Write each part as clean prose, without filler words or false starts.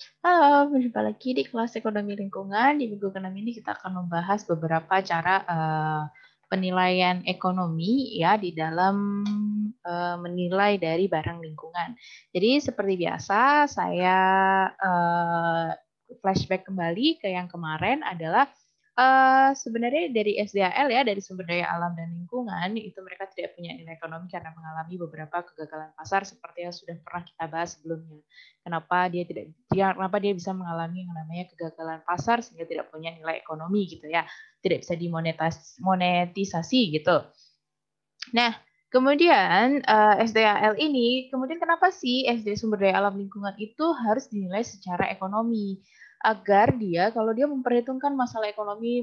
Halo, berjumpa lagi di kelas ekonomi lingkungan. Di minggu ke-6 ini kita akan membahas beberapa cara penilaian ekonomi ya di dalam menilai dari barang lingkungan. Jadi seperti biasa, saya flashback kembali ke yang kemarin adalah sebenarnya dari SDAL ya, dari sumber daya alam dan lingkungan, itu mereka tidak punya nilai ekonomi karena mengalami beberapa kegagalan pasar seperti yang sudah pernah kita bahas sebelumnya. Kenapa dia bisa mengalami yang namanya kegagalan pasar sehingga tidak punya nilai ekonomi gitu ya, tidak bisa dimonetisasi gitu. Nah, kemudian SDAL ini, kemudian kenapa sih SD sumber daya alam lingkungan itu harus dinilai secara ekonomi? Agar dia, kalau dia memperhitungkan masalah ekonomi,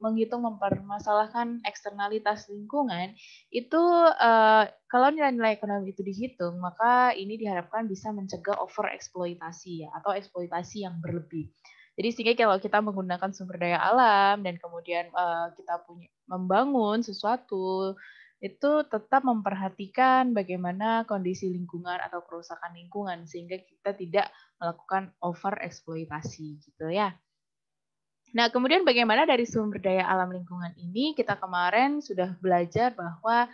menghitung mempermasalahkan eksternalitas lingkungan, itu kalau nilai-nilai ekonomi itu dihitung, maka ini diharapkan bisa mencegah overeksploitasi ya, atau eksploitasi yang berlebih. Jadi sehingga kalau kita menggunakan sumber daya alam dan kemudian kita punya membangun sesuatu itu tetap memperhatikan bagaimana kondisi lingkungan atau kerusakan lingkungan sehingga kita tidak melakukan over eksploitasi gitu ya. Nah, kemudian bagaimana dari sumber daya alam lingkungan ini kita kemarin sudah belajar bahwa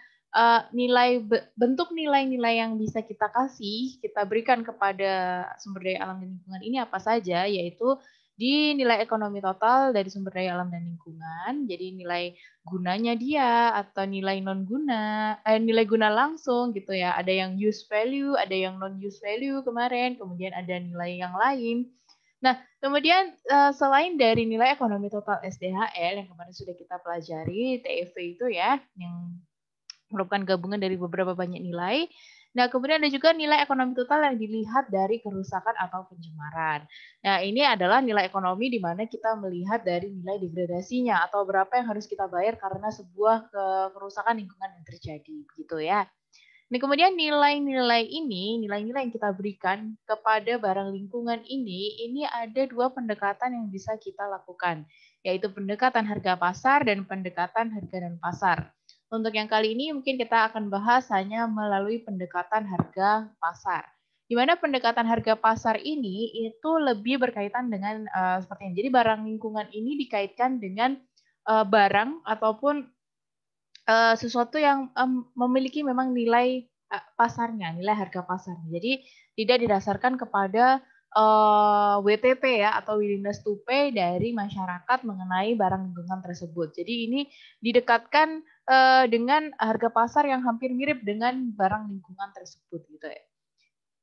bentuk nilai-nilai yang bisa kita kasih, kita berikan kepada sumber daya alam dan lingkungan ini apa saja, yaitu di nilai ekonomi total dari sumber daya alam dan lingkungan, jadi nilai gunanya dia atau nilai non guna, nilai guna langsung gitu ya. Ada yang use value, ada yang non use value kemarin, kemudian ada nilai yang lain. Nah, kemudian selain dari nilai ekonomi total SDHL yang kemarin sudah kita pelajari, TEV itu ya, yang merupakan gabungan dari beberapa banyak nilai. Nah, kemudian ada juga nilai ekonomi total yang dilihat dari kerusakan atau pencemaran. Nah, ini adalah nilai ekonomi di mana kita melihat dari nilai degradasinya atau berapa yang harus kita bayar karena sebuah kerusakan lingkungan yang terjadi, gitu ya. Nah, kemudian nilai-nilai yang kita berikan kepada barang lingkungan ini ada dua pendekatan yang bisa kita lakukan, yaitu pendekatan harga pasar dan pendekatan harga dan pasar. Untuk yang kali ini mungkin kita akan bahas hanya melalui pendekatan harga pasar. Di mana pendekatan harga pasar ini itu lebih berkaitan dengan seperti ini. Jadi barang lingkungan ini dikaitkan dengan barang ataupun sesuatu yang memiliki memang nilai pasarnya, nilai harga pasarnya. Jadi tidak didasarkan kepada WTP ya atau willingness to pay dari masyarakat mengenai barang lingkungan tersebut. Jadi ini didekatkan dengan harga pasar yang hampir mirip dengan barang lingkungan tersebut gitu ya.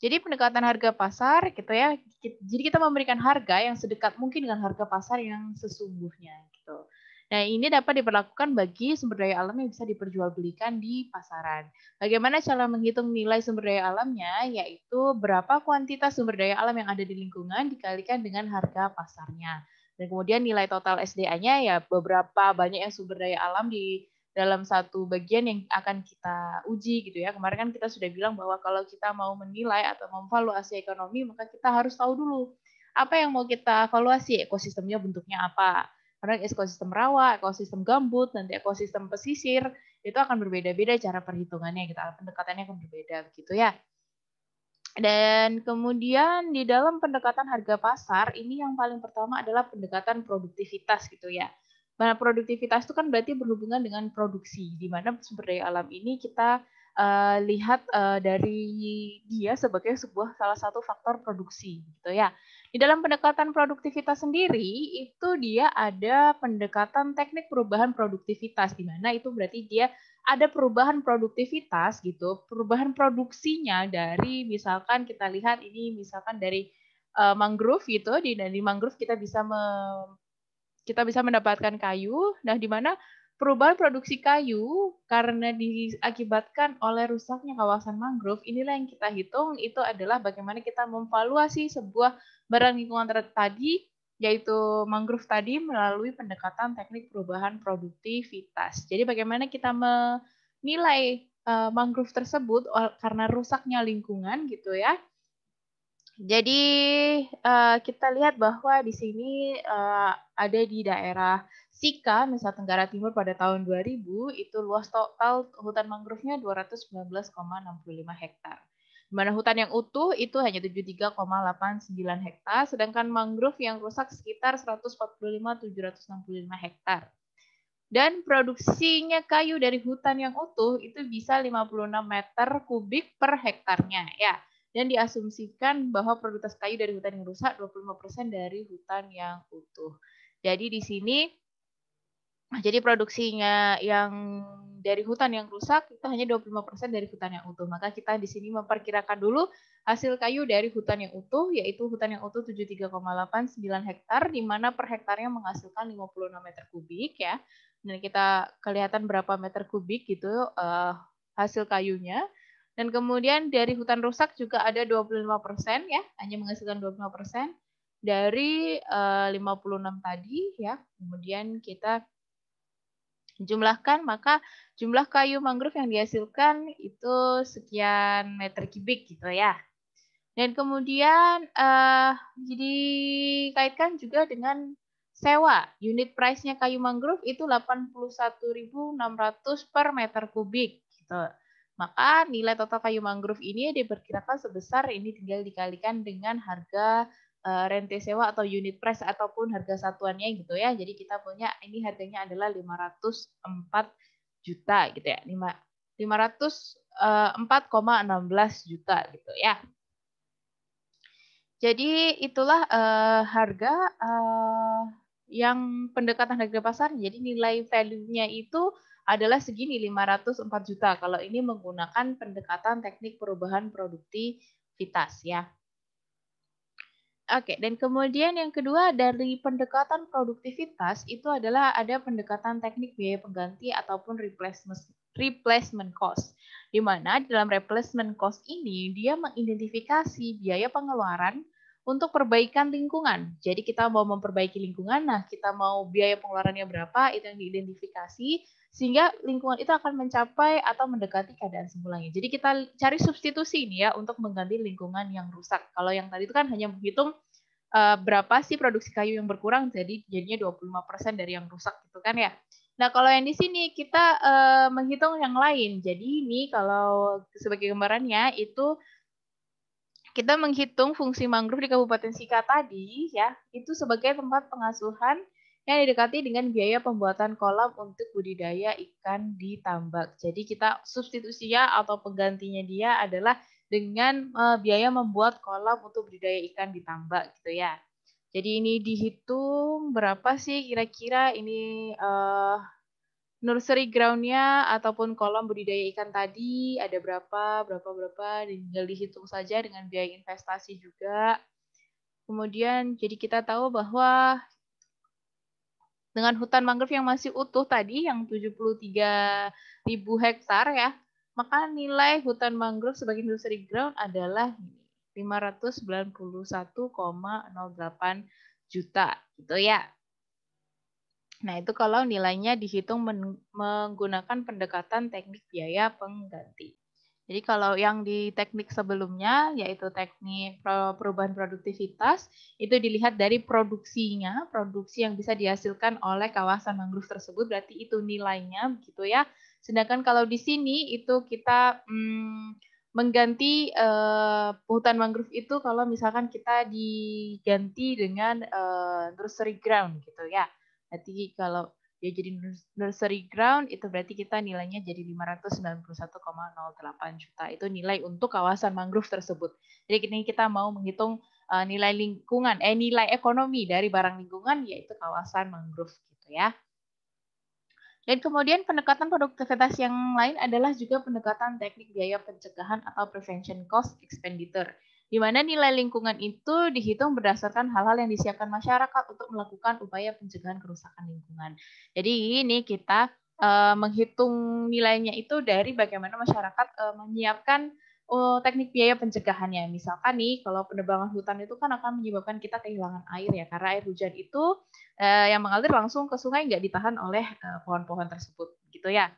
Jadi pendekatan harga pasar gitu ya. Jadi kita memberikan harga yang sedekat mungkin dengan harga pasar yang sesungguhnya gitu. Nah, ini dapat diberlakukan bagi sumber daya alam yang bisa diperjualbelikan di pasaran. Bagaimana cara menghitung nilai sumber daya alamnya? Yaitu berapa kuantitas sumber daya alam yang ada di lingkungan dikalikan dengan harga pasarnya. Dan kemudian nilai total SDA-nya ya beberapa banyak yang sumber daya alam di dalam satu bagian yang akan kita uji gitu ya. Kemarin kan kita sudah bilang bahwa kalau kita mau menilai atau memvaluasi ekonomi, maka kita harus tahu dulu apa yang mau kita evaluasi, ekosistemnya bentuknya apa. Karena ekosistem rawa, ekosistem gambut, nanti ekosistem pesisir, itu akan berbeda-beda cara perhitungannya, kita pendekatannya akan berbeda begitu ya. Dan kemudian di dalam pendekatan harga pasar, ini yang paling pertama adalah pendekatan produktivitas gitu ya. Nah, produktivitas itu kan berarti berhubungan dengan produksi, di mana sumber daya alam ini kita lihat dari dia sebagai sebuah salah satu faktor produksi gitu ya. Di dalam pendekatan produktivitas sendiri itu dia ada pendekatan teknik perubahan produktivitas, di mana itu berarti dia ada perubahan produktivitas gitu, perubahan produksinya dari misalkan kita lihat ini misalkan dari mangrove gitu, dari mangrove kita bisa mendapatkan kayu. Nah, di mana perubahan produksi kayu karena diakibatkan oleh rusaknya kawasan mangrove, inilah yang kita hitung itu adalah bagaimana kita memvaluasi sebuah barang lingkungan tadi, yaitu mangrove tadi melalui pendekatan teknik perubahan produktivitas. Jadi bagaimana kita menilai mangrove tersebut karena rusaknya lingkungan gitu ya. Jadi kita lihat bahwa di sini ada di daerah Sika, Nusa Tenggara Timur pada tahun 2000, itu luas total hutan mangrove-nya 219,65 hektar. Di mana hutan yang utuh itu hanya 73,89 hektar, sedangkan mangrove yang rusak sekitar 145,765 hektar. Dan produksinya kayu dari hutan yang utuh itu bisa 56 meter kubik per hektarnya ya. Dan diasumsikan bahwa produksi kayu dari hutan yang rusak 25% dari hutan yang utuh. Jadi di sini jadi produksinya yang dari hutan yang rusak itu hanya 25% dari hutan yang utuh. Maka kita di sini memperkirakan dulu hasil kayu dari hutan yang utuh, yaitu hutan yang utuh 73,89 hektar, di mana per hektarnya menghasilkan 56 meter kubik ya. Dan kita kelihatan berapa meter kubik gitu hasil kayunya. Dan kemudian dari hutan rusak juga ada 25% ya, hanya menghasilkan 25% dari 56 tadi ya. Kemudian kita jumlahkan, maka jumlah kayu mangrove yang dihasilkan itu sekian meter kubik gitu ya. Dan kemudian dikaitkan juga dengan sewa. Unit price-nya kayu mangrove itu 81.600 per meter kubik gitu. Maka nilai total kayu mangrove ini diperkirakan sebesar ini tinggal dikalikan dengan harga rente sewa atau unit price ataupun harga satuannya gitu ya. Jadi kita punya ini harganya adalah 504 juta gitu ya. 504,16 juta gitu ya. Jadi itulah harga yang pendekatan harga pasar. Jadi nilai value-nya itu adalah segini 504 juta kalau ini menggunakan pendekatan teknik perubahan produktivitas ya. Oke, dan kemudian yang kedua dari pendekatan produktivitas itu adalah ada pendekatan teknik biaya pengganti ataupun replacement cost. Di mana dalam replacement cost ini dia mengidentifikasi biaya pengeluaran untuk perbaikan lingkungan. Jadi kita mau memperbaiki lingkungan, nah kita mau biaya pengeluarannya berapa, itu yang diidentifikasi sehingga lingkungan itu akan mencapai atau mendekati keadaan semulanya. Jadi kita cari substitusi ini ya untuk mengganti lingkungan yang rusak. Kalau yang tadi itu kan hanya menghitung berapa sih produksi kayu yang berkurang, jadi jadinya 25% dari yang rusak gitu kan ya. Nah, kalau yang di sini kita menghitung yang lain. Jadi ini kalau sebagai gambarannya itu kita menghitung fungsi mangrove di Kabupaten Sika tadi ya, itu sebagai tempat pengasuhan yang didekati dengan biaya pembuatan kolam untuk budidaya ikan di tambak. Jadi kita substitusinya atau penggantinya dia adalah dengan biaya membuat kolam untuk budidaya ikan di tambak gitu ya. Jadi ini dihitung berapa sih kira-kira ini nursery ground-nya ataupun kolam budidaya ikan tadi ada berapa, tinggal dihitung saja dengan biaya investasi juga. Kemudian jadi kita tahu bahwa dengan hutan mangrove yang masih utuh tadi yang 73.000 hektar ya, maka nilai hutan mangrove sebagai nursery ground adalah 591,08 juta gitu ya. Nah, itu kalau nilainya dihitung menggunakan pendekatan teknik biaya pengganti. Jadi kalau yang di teknik sebelumnya, yaitu teknik perubahan produktivitas, itu dilihat dari produksinya, produksi yang bisa dihasilkan oleh kawasan mangrove tersebut, berarti itu nilainya, gitu ya. Sedangkan kalau di sini, itu kita mengganti hutan mangrove itu kalau misalkan kita diganti dengan nursery ground, gitu ya. Berarti kalau dia jadi nursery ground, itu berarti kita nilainya jadi 591,08 juta. Itu nilai untuk kawasan mangrove tersebut. Jadi ini kita mau menghitung nilai lingkungan, nilai ekonomi dari barang lingkungan, yaitu kawasan mangrove gitu ya. Dan kemudian pendekatan produktivitas yang lain adalah juga pendekatan teknik biaya pencegahan atau prevention cost expenditure, di mana nilai lingkungan itu dihitung berdasarkan hal-hal yang disiapkan masyarakat untuk melakukan upaya pencegahan kerusakan lingkungan. Jadi ini kita menghitung nilainya itu dari bagaimana masyarakat menyiapkan teknik biaya pencegahannya. Misalkan nih, kalau penebangan hutan itu kan akan menyebabkan kita kehilangan air ya, karena air hujan itu yang mengalir langsung ke sungai nggak ditahan oleh pohon-pohon tersebut, gitu ya.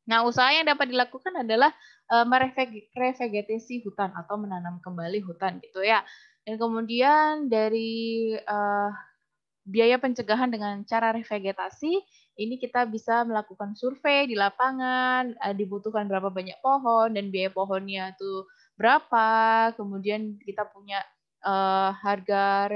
Nah, usaha yang dapat dilakukan adalah merevegetasi hutan atau menanam kembali hutan, gitu ya. Dan kemudian dari biaya pencegahan dengan cara revegetasi, ini kita bisa melakukan survei di lapangan, dibutuhkan berapa banyak pohon, dan biaya pohonnya itu berapa, kemudian kita punya harga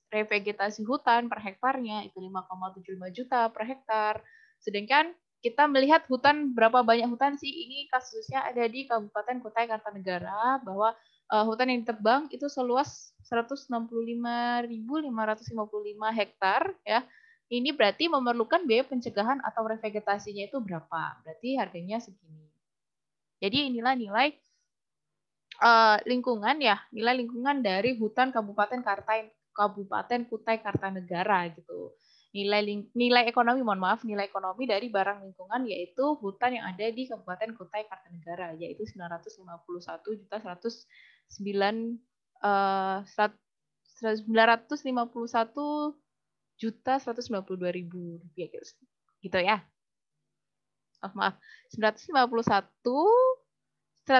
revegetasi hutan per hektarnya itu 5,75 juta per hektar. Sedangkan kita melihat hutan, berapa banyak hutan sih, ini kasusnya ada di Kabupaten Kutai Kartanegara, bahwa hutan yang ditebang itu seluas 165.555 hektar ya. Ini berarti memerlukan biaya pencegahan atau revegetasinya itu berapa? Berarti harganya segini. Jadi inilah nilai lingkungan ya, nilai lingkungan dari hutan Kabupaten Kutai Kartanegara gitu. Nilai ekonomi, mohon maaf, nilai ekonomi dari barang lingkungan yaitu hutan yang ada di Kabupaten Kutai Kartanegara, yaitu 951.192.000 gitu ya. Maaf, 192,8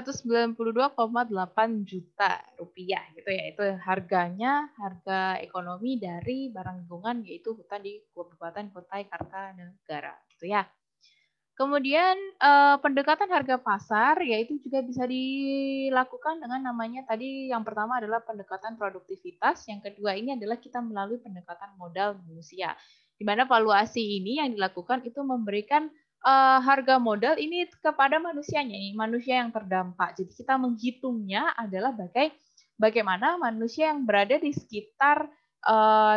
juta rupiah gitu ya. Itu harganya, harga ekonomi dari barang lingkungan yaitu hutan di Kabupaten Kutai Kartanegara gitu ya. Kemudian pendekatan harga pasar yaitu juga bisa dilakukan dengan namanya tadi, yang pertama adalah pendekatan produktivitas, yang kedua ini adalah kita melalui pendekatan modal manusia. Di mana valuasi ini yang dilakukan itu memberikan harga modal ini kepada manusianya, manusia yang terdampak. Jadi kita menghitungnya adalah bagaimana manusia yang berada di sekitar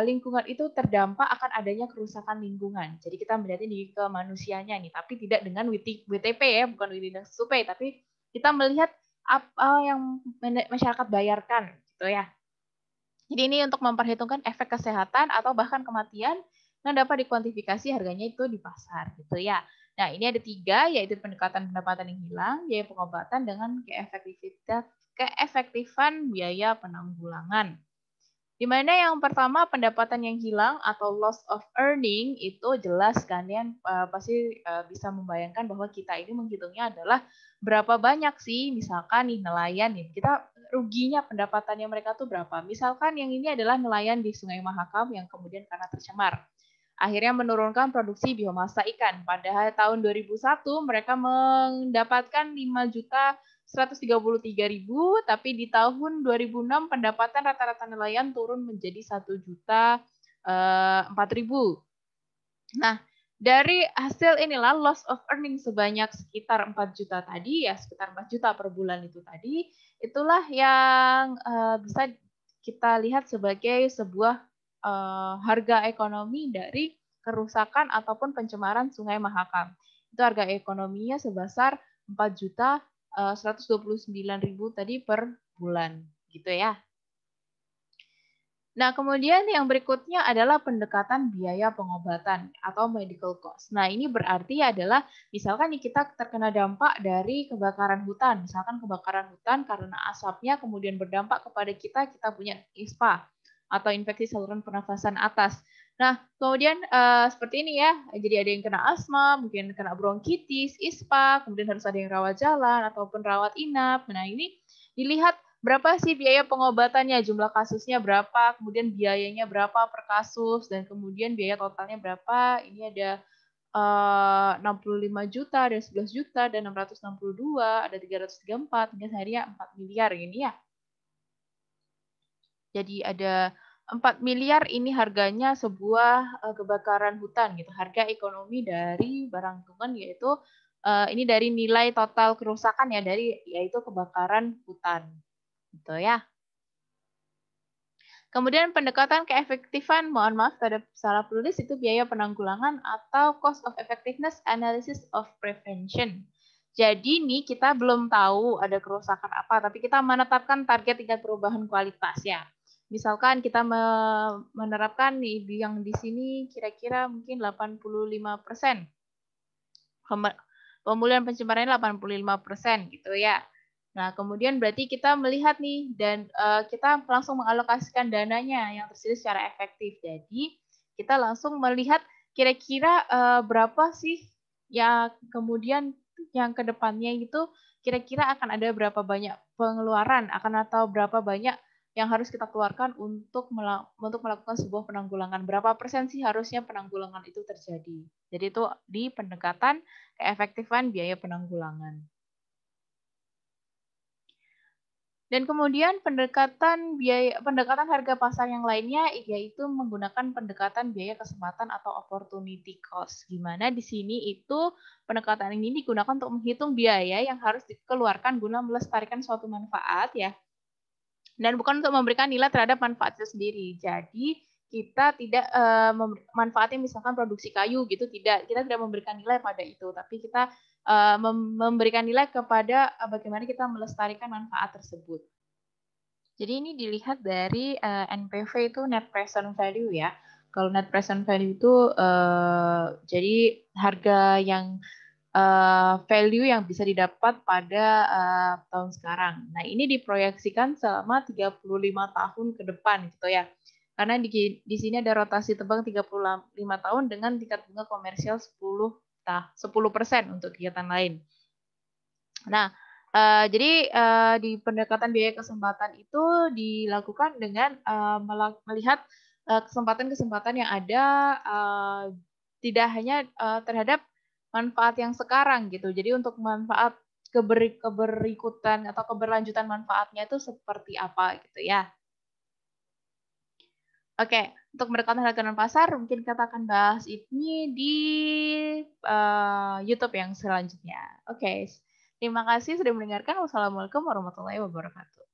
lingkungan itu terdampak akan adanya kerusakan lingkungan. Jadi kita melihatnya ke manusianya nih, tapi tidak dengan WTP ya, bukan Within Survey, tapi kita melihat apa yang masyarakat bayarkan gitu ya. Jadi ini untuk memperhitungkan efek kesehatan atau bahkan kematian yang dapat dikuantifikasi harganya itu di pasar gitu ya. Nah, ini ada 3, yaitu pendekatan pendapatan yang hilang, biaya pengobatan, dengan keefektifan biaya penanggulangan. Di mana yang pertama pendapatan yang hilang atau loss of earning itu jelas kalian pasti bisa membayangkan bahwa kita ini menghitungnya adalah berapa banyak sih, misalkan nih nelayan nih, kita ruginya pendapatannya mereka tuh berapa. Misalkan yang ini adalah nelayan di Sungai Mahakam yang kemudian karena tercemar, akhirnya menurunkan produksi biomasa ikan. Pada tahun 2001 mereka mendapatkan 5.133.000, tapi di tahun 2006 pendapatan rata-rata nelayan turun menjadi 1.004.000. Nah, dari hasil inilah loss of earning sebanyak sekitar 4 juta tadi ya, sekitar 4 juta per bulan itu tadi, itulah yang bisa kita lihat sebagai sebuah harga ekonomi dari kerusakan ataupun pencemaran Sungai Mahakam. Itu harga ekonominya sebesar 4.129.000 tadi per bulan, gitu ya. Nah, kemudian yang berikutnya adalah pendekatan biaya pengobatan atau medical cost. Nah, ini berarti adalah misalkan nih kita terkena dampak dari kebakaran hutan. Misalkan kebakaran hutan karena asapnya kemudian berdampak kepada kita punya ISPA atau infeksi saluran pernafasan atas. Nah, kemudian seperti ini ya, jadi ada yang kena asma, mungkin kena bronkitis, ISPA, kemudian harus ada yang rawat jalan ataupun rawat inap. Nah, ini dilihat berapa sih biaya pengobatannya, jumlah kasusnya berapa, kemudian biayanya berapa per kasus, dan kemudian biaya totalnya berapa. Ini ada 65 juta, ada 11 juta, ada 662, ada 334, hingga seharinya 4 miliar ini ya. Jadi ada 4 miliar ini harganya sebuah kebakaran hutan gitu. Harga ekonomi dari barang lingkungan yaitu ini dari nilai total kerusakan ya, dari yaitu kebakaran hutan. Gitu ya. Kemudian pendekatan keefektifan, mohon maaf ada salah tulis, itu biaya penanggulangan atau cost of effectiveness analysis of prevention. Jadi nih kita belum tahu ada kerusakan apa, tapi kita menetapkan target tingkat perubahan kualitas ya. Misalkan kita menerapkan nih yang di sini kira-kira mungkin 85%. Pemulihan pencemarannya 85% gitu ya. Nah, kemudian berarti kita melihat nih dan kita langsung mengalokasikan dananya yang tersedia secara efektif. Jadi, kita langsung melihat kira-kira berapa sih yang kemudian yang ke depannya itu kira-kira akan ada berapa banyak pengeluaran atau berapa banyak yang harus kita keluarkan untuk melakukan sebuah penanggulangan. Berapa persen sih harusnya penanggulangan itu terjadi. Jadi itu di pendekatan keefektifan biaya penanggulangan. Dan kemudian pendekatan harga pasar yang lainnya yaitu menggunakan pendekatan biaya kesempatan atau opportunity cost. Di mana di sini itu pendekatan ini digunakan untuk menghitung biaya yang harus dikeluarkan guna melestarikan suatu manfaat ya. Dan bukan untuk memberikan nilai terhadap manfaat itu sendiri. Jadi kita tidak manfaatnya misalkan produksi kayu gitu, kita tidak memberikan nilai pada itu, tapi kita memberikan nilai kepada bagaimana kita melestarikan manfaat tersebut. Jadi ini dilihat dari NPV itu net present value ya. Kalau net present value itu jadi harga yang value yang bisa didapat pada tahun sekarang. Nah, ini diproyeksikan selama 35 tahun ke depan gitu ya. Karena di sini ada rotasi tebang 35 tahun dengan tingkat bunga komersial 10% untuk kegiatan lain. Nah, jadi di pendekatan biaya kesempatan itu dilakukan dengan melihat kesempatan-kesempatan yang ada tidak hanya terhadap manfaat yang sekarang gitu. Jadi untuk manfaat keberikutan atau keberlanjutan manfaatnya itu seperti apa gitu ya. Oke, untuk mendekatkan harga dan pasar, mungkin kita akan bahas ini di YouTube yang selanjutnya. Oke, terima kasih sudah mendengarkan. Wassalamualaikum warahmatullahi wabarakatuh.